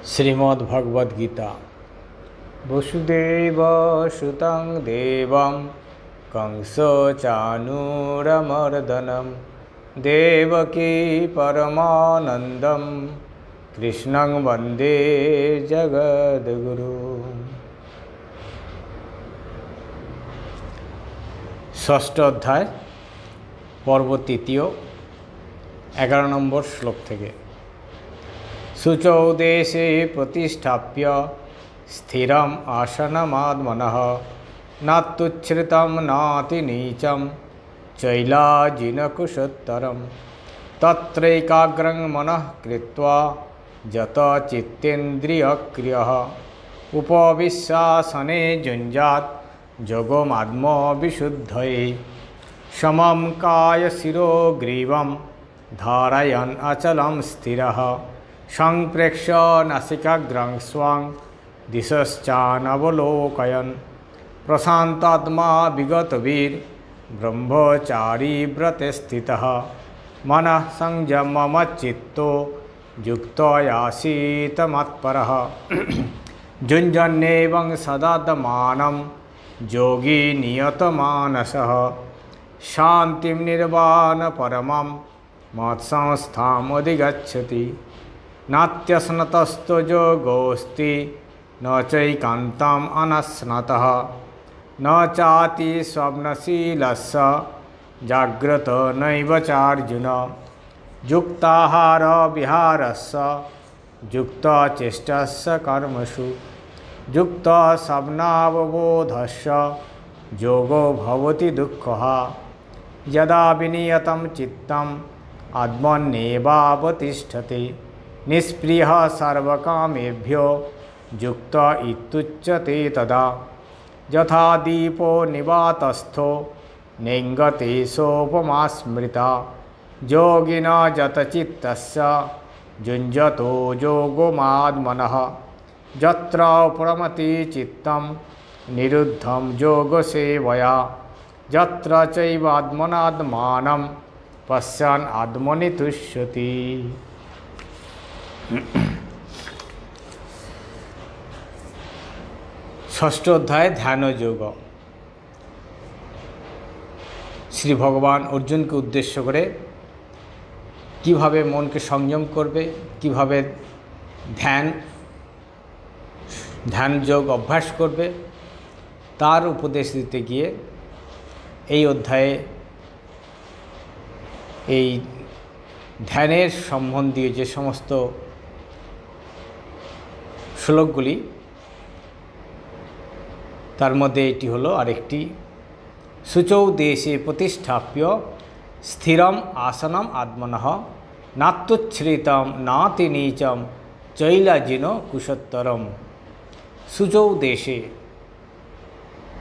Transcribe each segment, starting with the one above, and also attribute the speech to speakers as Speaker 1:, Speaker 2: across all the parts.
Speaker 1: श्रीमद्भगवद्गीता वसुदेवसुतं देवं कंसचाणूरमर्दनं देवकी परमानन्दं कृष्णं वन्दे जगद्गुरु। षष्ठ अध्याय पर्व तृतीय 11 নম্বর श्लोक থেকে। शुचौ देशे प्रतिष्ठाप्य स्थिरम् आसनमात्मनः नात्युच्छ्रितं नातिनीचं चैलाजिनकुशोत्तरं तत्रैकाग्रं मनः कृत्वा यतचित्तेन्द्रियक्रियः उपविश्यासने युञ्जात् योगमात्मविशुद्धये समं कायशिरो ग्रीवं धारयन् अचलं स्थिरः संप्रेक्ष्य नासिकाग्रं स्वां दिशश्चानवलोकयन् प्रशान्तात्मा विगतवीर ब्रह्मचारी व्रते स्थितः मनः संयममच्चित्तो युक्तयासीत मत्परः युञ्जन्नेवं सदात्मानं योगी नियतमानसः शान्तिं निर्वाणपरमं मत्संस्थामधिगच्छति नात्यश्नतस्तो योगोऽस्ति न चैकान्तम् अनश्नतः न चाति स्वप्नशीलस्य जाग्रत नैव चार्जुन युक्ताहार विहारस्य युक्तचेष्टस्य कर्मसु युक्तस्वप्नावबोधस्य योगो भवति दुःखः यदा विनियतं चित्तम् आत्मन्येवावतिष्ठते निष्प्रियः सर्वकामेभ्यो युक्त इत्युच्यते तदा यथा दीपो निवातस्थो नेङ्गते सोपमा स्मृता योगिना यतचित्तस्य युञ्जतो योगमात्मनः यत्र प्रमति चित्तं निरुद्धं योगसेवया यत्र चैवात्मनात्मानं पश्यन् आत्मनि तुष्यति। षष्ठ अध्याय ध्यान योग। श्री भगवान अर्जुन के उद्देश्य करे किभाबे मन के संयम करबे, किभाबे ध्यान योग अभ्यास करबे तार उपदेश दीते गिये এই অধ্যায়ে এই ধ্যানের সম্বন্ধীয় যে সমস্ত শ্লোকগুলি তার মধ্যে এটি হলো আরেকটি। শুচৌ দেশে প্রতিষ্ঠাপ্য স্থিরম আসনম আত্মনঃ নাত্যুচ্ছ্রিতম নাতি নীচম চৈলাজিন কুশোত্তরম। শুচৌ দেশে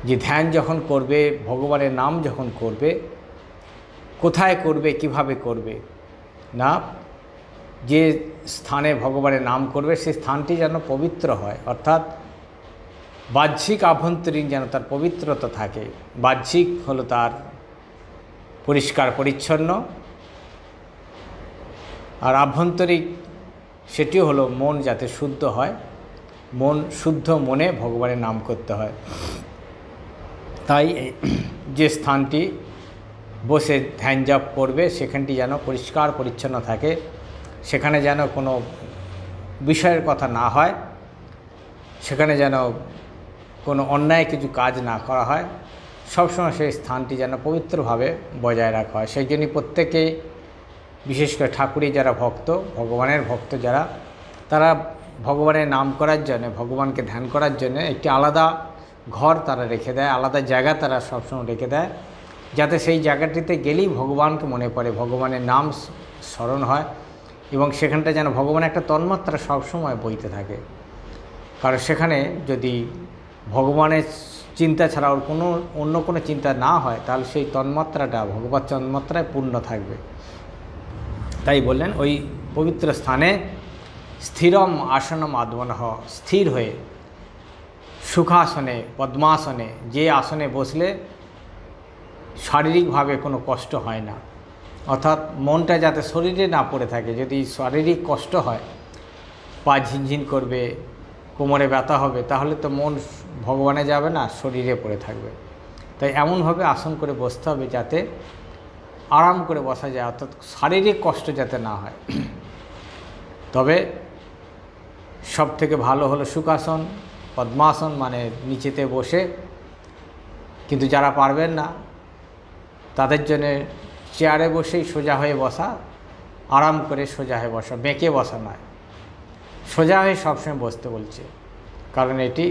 Speaker 1: যে ধ্যান যখন করবে, ভগবানের নাম যখন করবে, কোথায় করবে, কিভাবে করবে না, যে স্থানে ভগবানের নাম করবে সেই স্থানটি যেন পবিত্র হয়, অর্থাৎ বাহ্যিক আভ্যন্তরীণ যেন তার পবিত্রতা থাকে। বাহ্যিক হলো তার পরিষ্কার পরিচ্ছন্ন, আর আভ্যন্তরিক সেটিও হলো মন যাতে শুদ্ধ হয়, মন শুদ্ধ মনে ভগবানের নাম করতে হয়। তাই যে স্থানটি বসে ধ্যান জপ করবে সেখানটি যেন পরিষ্কার পরিচ্ছন্ন থাকে, সেখানে যেন কোনো বিষয়ের কথা না হয়, সেখানে যেন কোনো অন্যায় কিছু কাজ না করা হয়, সবসময় সেই স্থানটি যেন পবিত্রভাবে বজায় রাখা হয়। সেই জন্যই প্রত্যেকে, বিশেষ করে ঠাকুরের যারা ভক্ত, ভগবানের ভক্ত যারা, তারা ভগবানের নাম করার জন্য, ভগবানকে ধ্যান করার জন্য একটি আলাদা ঘর তারা রেখে দেয়, আলাদা জায়গা তারা সবসময় রেখে দেয়, যাতে সেই জায়গাটিতে গেলেই ভগবানকে মনে পড়ে, ভগবানের নাম স্মরণ হয় এবং সেখানটা যেন ভগবানের একটা তন্মাত্রা সবসময় বইতে থাকে। কারণ সেখানে যদি ভগবানের চিন্তা ছাড়া ওর অন্য কোনো চিন্তা না হয় তাহলে সেই তন্মাত্রাটা ভগবত তন্মাত্রায় পূর্ণ থাকবে। তাই বললেন ওই পবিত্র স্থানে স্থিরম আসনম আত্মনঃ, স্থির হয়ে সুখাসনে পদ্মাসনে, যে আসনে বসলে শারীরিকভাবে কোনো কষ্ট হয় না, অর্থাৎ মনটা যাতে শরীরে না পড়ে থাকে। যদি শারীরিক কষ্ট হয় পা ঝিনঝিন করবে, কোমরে ব্যথা হবে, তাহলে তো মন ভগবানে যাবে না, শরীরে পড়ে থাকবে। তাই এমনভাবে আসন করে বসতে হবে যাতে আরাম করে বসা যায়, অর্থাৎ শারীরিক কষ্ট যাতে না হয়। তবে সব থেকে ভালো হলো সুখাসন, পদ্মাসন, মানে নিচেতে বসে। কিন্তু যারা পারবেন না তাদের জন্য চেয়ারে বসেই সোজা হয়ে বসা, আরাম করে সোজা হয়ে বসা, বেঁকে বসা নয়, সোজা হয়ে সবসময় বসতে বলছে। কারণ এটি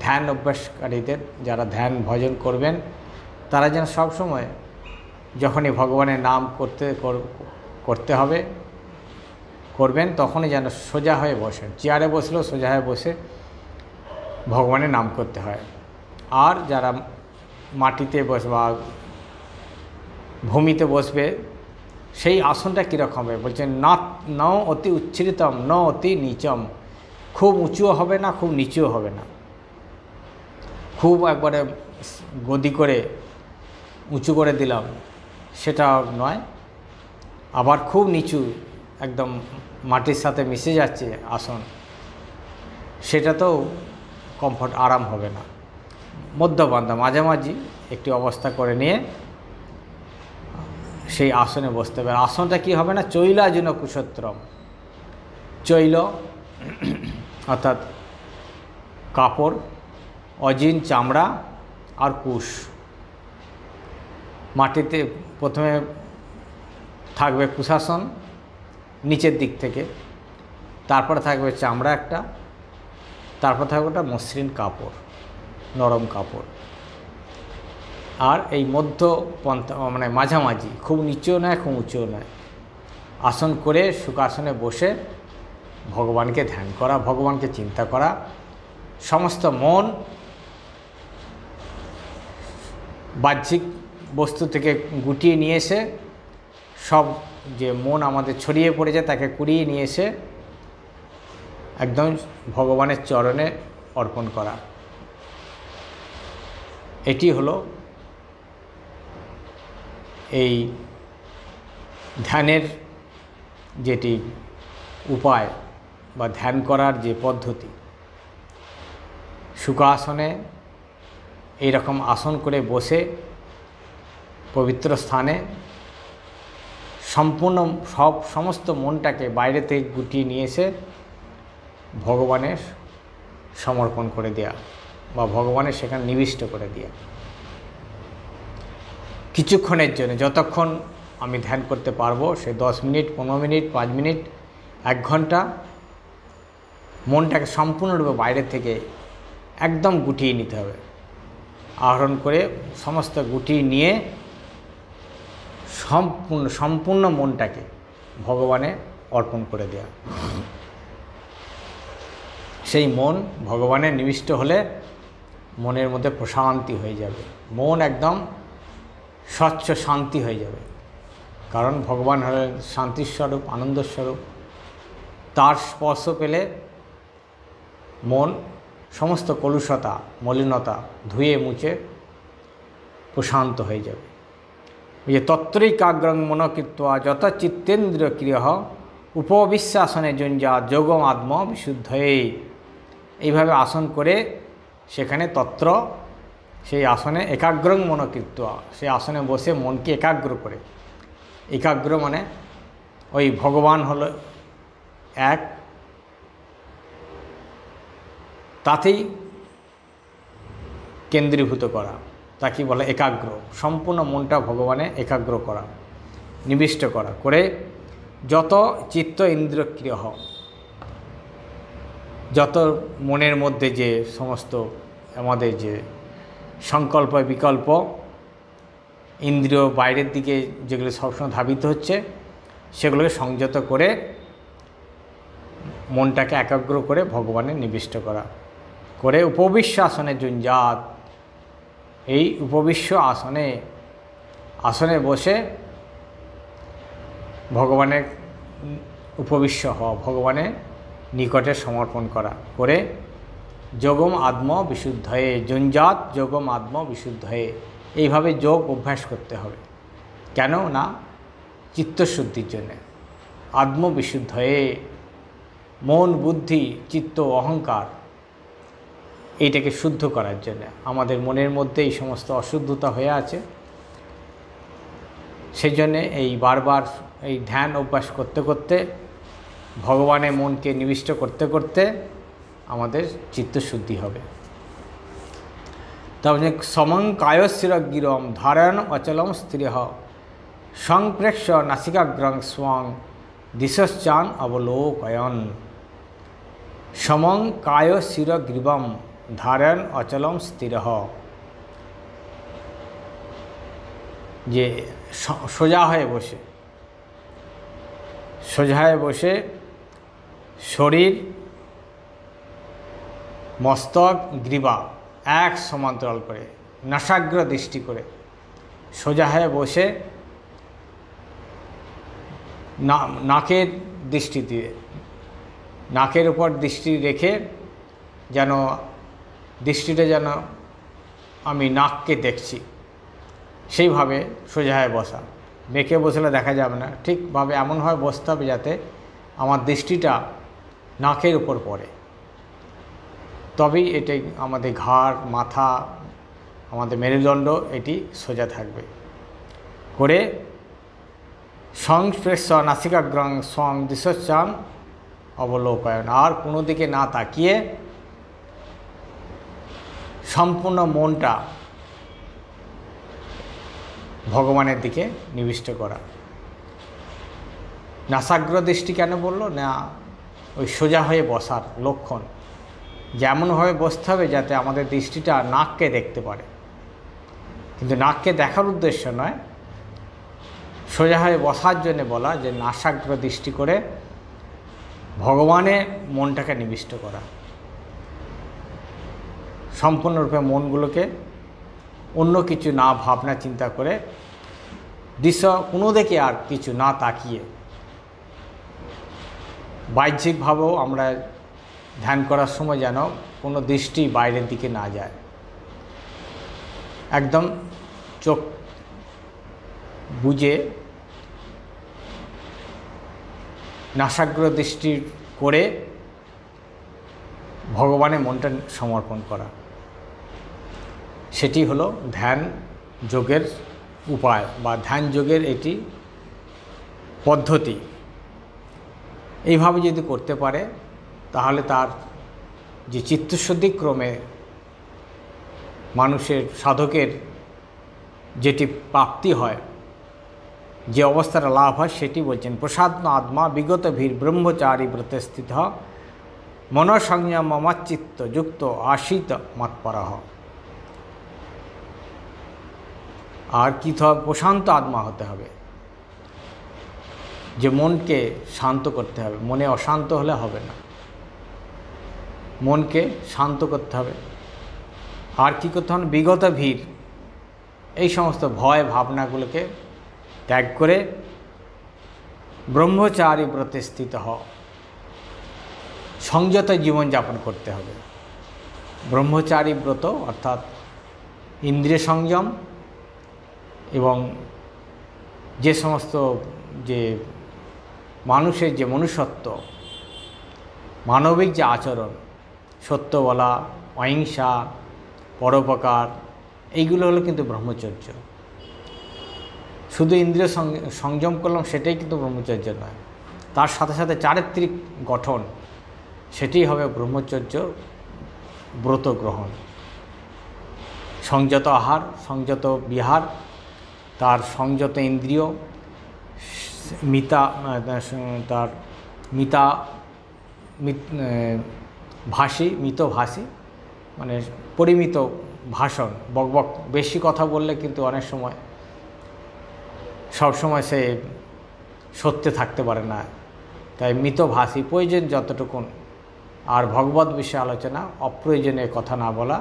Speaker 1: ধ্যান অভ্যাসকারীদের, যারা ধ্যান ভজন করবেন তারা যেন সবসময় যখনই ভগবানের নাম করতে হবে করবেন তখনই যেন সোজা হয়ে বসেন। চেয়ারে বসলেও সোজা হয়ে বসে ভগবানের নাম করতে হয়। আর যারা মাটিতে বসবে বা ভূমিতে বসবে সেই আসনটা কীরকম হবে বলছেন, ন অতি উচ্ছ্রিতম ন অতি নিচম, খুব উঁচুও হবে না খুব নিচুও হবে না, খুব একবারে গদি করে উঁচু করে দিলাম সেটা নয়, আবার খুব নিচু একদম মাটির সাথে মিশে যাচ্ছে আসন, সেটা তো কমফর্ট আরাম হবে না। মধ্যবান্ধা মাঝামাঝি একটি অবস্থা করে নিয়ে সেই আসনে বসতে হবে। আসনটা কি হবে না, চৈলাজুন কুশত্রম, চৈল অর্থাৎ কাপড়, অজিন চামড়া আর কুশ, মাটিতে প্রথমে থাকবে কুশাসন নিচের দিক থেকে, তারপরে থাকবে চামড়া একটা, তারপর থাকবে একটা মসৃণ কাপড়, নরম কাপড়। আর এই মধ্য পন্থা মানে মাঝামাঝি, খুব নিচুও নয় খুব উঁচুও নয়, আসন করে সুখাসনে বসে ভগবানকে ধ্যান করা, ভগবানকে চিন্তা করা, সমস্ত মন বাহ্যিক বস্তু থেকে গুটিয়ে নিয়ে এসে, সব যে মন আমাদের ছড়িয়ে পড়েছে তাকে কুড়িয়ে নিয়ে এসে একদম ভগবানের চরণে অর্পণ করা। এটি হলো এই ধ্যানের যেটি উপায় বা ধ্যান করার যে পদ্ধতি। সুখাসনে এইরকম আসন করে বসে পবিত্র স্থানে সম্পূর্ণ সমস্ত মনটাকে বাইরে থেকে গুটিয়ে নিয়ে এসে ভগবানের সমর্পণ করে দেয়া বা ভগবানের সেখানে নিবিষ্ট করে দেয়া। কিছুক্ষণের জন্য, যতক্ষণ আমি ধ্যান করতে পারবো, সে 10 মিনিট 15 মিনিট 5 মিনিট 1 ঘন্টা মনটাকে সম্পূর্ণরূপে বাইরে থেকে একদম গুটিয়ে নিতে হবে। আহরণ করে সমস্ত গুটিয়ে নিয়ে সম্পূর্ণ মনটাকে ভগবানে অর্পণ করে দেয়া। সেই মন ভগবানে নিবিষ্ট হলে মনের মধ্যে প্রশান্তি হয়ে যাবে, মন একদম স্বচ্ছ শান্তি হয়ে যাবে। কারণ ভগবান হলেন শান্তিস্বরূপ, আনন্দস্বরূপ। তার স্পর্শ পেলে মন সমস্ত কলুষতা মলিনতা ধুয়ে মুছে প্রশান্ত হয়ে যাবে। যে তত্রৈকাগ্রং মনকৃত্বা যত চিত্তেন্দ্রিয় ক্রিয় উপবিশ্বাসনে যঞ্জা যোগম আত্ম বিশুদ্ধয়ে। এইভাবে আসন করে সেখানে তত্র সেই আসনে একাগ্রং মনকৃত্বা, সেই আসনে বসে মনকে একাগ্র করে, একাগ্র মানে ওই ভগবান হলো এক, তাতেই কেন্দ্রীভূত করা, তাকে বলে একাগ্র। সম্পূর্ণ মনটা ভগবানে একাগ্র করা, নিবিষ্ট করা করে যত চিত্ত ইন্দ্রিয়ক্রিয় যত মনের মধ্যে যে সমস্ত আমাদের যে সংকল্প বিকল্প ইন্দ্রিয় বাইরের দিকে যেগুলো সবসময় ধাবিত হচ্ছে সেগুলোকে সংযত করে মনটাকে একাগ্র করে ভগবানে নিবিষ্ট করা করে উপবিশ্ব আসনে যুঞ্জাত। এই উপবিশ্ব আসনে বসে ভগবানের উপবিশ্ব হওয়া, ভগবানের নিকটে সমর্পণ করা করে যোগম আত্ম বিশুদ্ধয়ে, যুঞ্জাত যোগম আত্ম বিশুদ্ধয়ে। এইভাবে যোগ অভ্যাস করতে হবে। কেন না চিত্তশুদ্ধির জন্যে, আত্মবিশুদ্ধয়ে মন, বুদ্ধি, চিত্ত, অহংকার এইটাকে শুদ্ধ করার জন্য। আমাদের মনের মধ্যে এই সমস্ত অশুদ্ধতা হয়ে আছে, সেই জন্যে এই বারবার এই ধ্যান অভ্যাস করতে করতে, ভগবানের মনকে নিবিষ্ট করতে করতে আমাদের চিত্তশুদ্ধি হবে। তারপরে সমং কায়স্থির গিরম ধারণ অচলম স্থিরহ সংপ্রেক্ষ নাসিকাগ্রং স্বং দিশশ্চান অবলোকয়ন। সমং কায়স্থির গ্রীবম ধারণ অচলম স্থিরহ, যে সোজা হয়ে বসে, সোজা হয়ে বসে শরীর, মস্তক, গ্রীবা এক সমান্তরাল করে, নাসাগ্র দৃষ্টি করে সোজা হয়ে বসে নাকের দৃষ্টি দিয়ে, নাকের উপর দৃষ্টি রেখে যেন দৃষ্টিটা যেন আমি নাককে দেখছি, সেইভাবে সোজা হয়ে বসা। বেঁকে বসলে দেখা যাবে না, ঠিকভাবে এমনভাবে বসতে হবে যাতে আমার দৃষ্টিটা নাকের উপর পড়ে, তবেই এটাই আমাদের ঘাড়, মাথা, আমাদের মেরুদণ্ড এটি সোজা থাকবে। করে সংস্পৃশ নাসিকাগ্রং স্বং দিশশ্চান অবলোকয়ন, আর কোনো দিকে না তাকিয়ে সম্পূর্ণ মনটা ভগবানের দিকে নিবিষ্ট করা। নাসাগ্র দৃষ্টি কেন বললো না? ওই সোজা হয়ে বসার লক্ষণ, যেমনভাবে বসতে হবে যাতে আমাদের দৃষ্টিটা নাককে দেখতে পারে, কিন্তু নাককে দেখার উদ্দেশ্য নয়, সোজা হয়ে বসার জন্য বলা যে নাসাগ্র দৃষ্টি করে ভগবানে মনটাকে নিবিষ্ট করা, সম্পূর্ণরূপে মনগুলোকে অন্য কিছু না ভাবনা চিন্তা করে, দৃশ্য কোনো দিকে আর কিছু না তাকিয়ে, বাহ্যিকভাবেও আমরা ধ্যান করার সময় যেন কোনো দৃষ্টি বাইরের দিকে না যায়, একদম চোখ বুজে নাসাগ্র দৃষ্টি করে ভগবানের মনটা সমর্পণ করা, সেটি হলো ধ্যান যোগের উপায় বা ধ্যান যোগের এটি পদ্ধতি। এইভাবে যদি করতে পারে তাহলে তার যে চিত্তশুদ্ধি ক্রমে মানুষের, সাধকের যেটি প্রাপ্তি হয়, যে অবস্থাটা লাভ হয়, সেটি বলছেন প্রসাদন আত্মা বিগত ভীর ব্রহ্মচারী ব্রতে স্থিত মনঃসংযম মচ্চিত্ত যুক্ত আশিত মৎপরহ। আর কী হবে? প্রশান্ত আত্মা হতে হবে, যে মনকে শান্ত করতে হবে, মনে অশান্ত হলে হবে না, মনকে শান্ত করতে হবে। আর কী করতে হবে? বিগত ভীর, এই সমস্ত ভয় ভাবনাগুলোকে ত্যাগ করে ব্রহ্মচারী ব্রতে স্থিত সংযত জীবনযাপন করতে হবে। ব্রহ্মচারী ব্রত অর্থাৎ ইন্দ্রিয় সংযম এবং যে সমস্ত যে মানুষের যে মনুষ্যত্ব, মানবিক যে আচরণ, সত্য বলা, অহিংসা, পরোপকার, এইগুলো হলো কিন্তু ব্রহ্মচর্য। শুধু ইন্দ্রিয় সংযম করলাম সেটাই কিন্তু ব্রহ্মচর্য নয়, তার সাথে সাথে চারিত্রিক গঠন, সেটি হবে ব্রহ্মচর্য ব্রত গ্রহণ। সংযত আহার, সংযত বিহার, তার সংযত ইন্দ্রিয়, তার মিতভাষী মানে পরিমিত ভাষণ, বকবক বেশি কথা বললে কিন্তু অনেক সময় সবসময় সে সত্যে থাকতে পারে না, তাই মিতভাষী, প্রয়োজন যতটুকুন, আর ভগবত বিষয়ে আলোচনা, অপ্রয়োজনীয় কথা না বলা,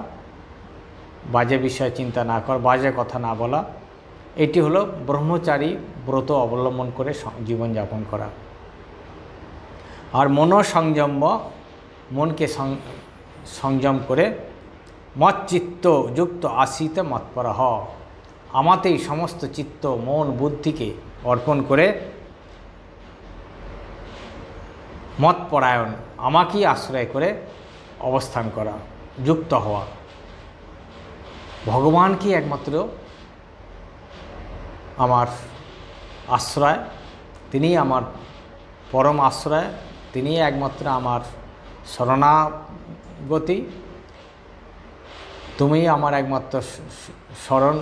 Speaker 1: বাজে বিষয়ে চিন্তা না করা, বাজে কথা না বলা, এটি হলো ব্রহ্মচারী ব্রত অবলম্বন করে জীবনযাপন করা। আর মনঃসংযম, মনকে সংযম করে মচ্চিত্ত যুক্ত আশিতে মৎপরহ, আমাতেই সমস্ত চিত্ত, মন, বুদ্ধিকে অর্পণ করে মৎপরায়ণ, আমাকেই আশ্রয় করে অবস্থান করা, যুক্ত হওয়া। ভগবানকে একমাত্র আমার আশ্রয়, তিনিই আমার পরম আশ্রয়, তিনিই একমাত্র আমার শরণাগতি। তুমিই আমার একমাত্র শরণ।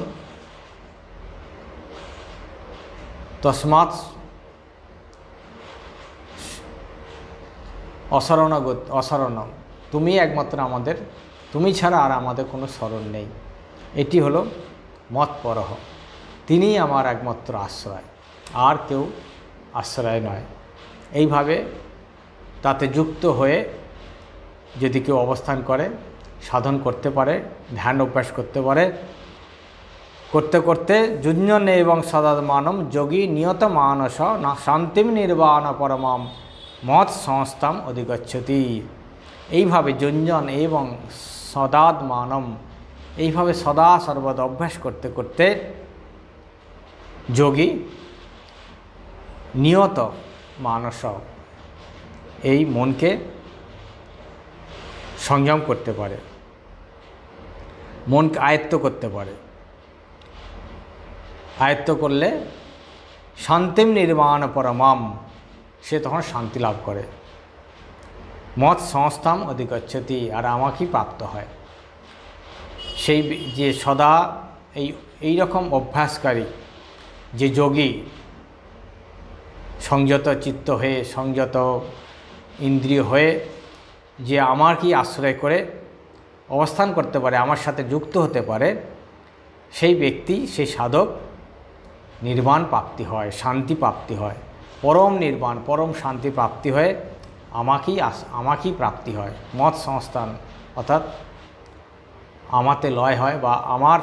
Speaker 1: তস্মাৎ অশরণম, তুমি একমাত্র আমাদের, তুমি ছাড়া আর আমাদের কোনো শরণ নেই। এটি হলো মৎপরহ, তিনিই আমার একমাত্র আশ্রয়, আর কেউ আশ্রয় নয়। এইভাবে তাতে যুক্ত হয়ে যদি কেউ অবস্থান করে, সাধন করতে পারে, ধ্যান অভ্যাস করতে পারে, করতে করতে যুঞ্জন এবং সদাত্মানম যোগী নিয়ত মানস না শান্তিম নির্বাণ পরমাম মৎ সংস্থাম অধিগচ্ছতি। এইভাবে যুঞ্জন এবং সদাত্মানম, এইভাবে সদা সর্বদা অভ্যাস করতে করতে যোগী নিয়ত মানস, এই মনকে সংযম করতে পারে, মনকে আয়ত্ত করতে পারে। আয়ত্ত করলে শান্তিম নির্বাণ পরমাম, সে তখন শান্তি লাভ করে। মৎ সংস্থাম অধিগচ্ছতি, আর আমাকেই প্রাপ্ত হয়। সেই যে সদা এই রকম অভ্যাসকারী যে যোগী, সংযত চিত্ত হয়ে, সংযত ইন্দ্রিয় হয়ে যে আমাকেই আশ্রয় করে অবস্থান করতে পারে, আমার সাথে যুক্ত হতে পারে, সেই ব্যক্তি, সেই সাধক নির্বাণ প্রাপ্তি হয়, শান্তি প্রাপ্তি হয়, পরম নির্বাণ, পরম শান্তি প্রাপ্তি হয়ে আমাকেই প্রাপ্তি হয়। মৎ সংস্থান অর্থাৎ আমাতে লয় হয় বা আমার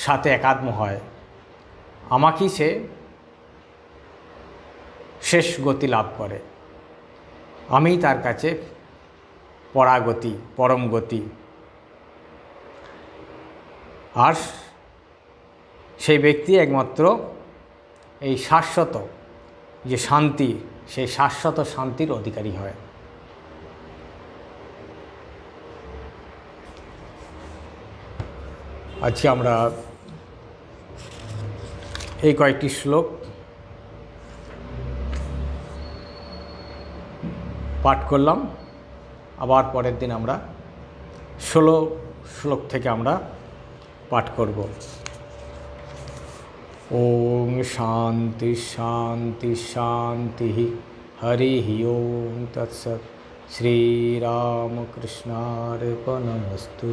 Speaker 1: সাথে একাত্ম হয়, আমাকেই সে শেষ গতি লাভ করে, আমি তার কাছে পরাগতি, পরম গতি। আর সেই ব্যক্তি একমাত্র এই শাশ্বত যে শান্তি, সেই শাশ্বত শান্তির অধিকারী হয়। আজকে আমরা এই কয়েকটি শ্লোক পাঠ করলাম। আবার পরের দিন আমরা 16 শ্লোক থেকে আমরা পাঠ করব। ওম শান্তি শান্তি শান্তি, হরি ওম তৎসৎ। শ্রীরামকৃষ্ণার্পণমস্তু।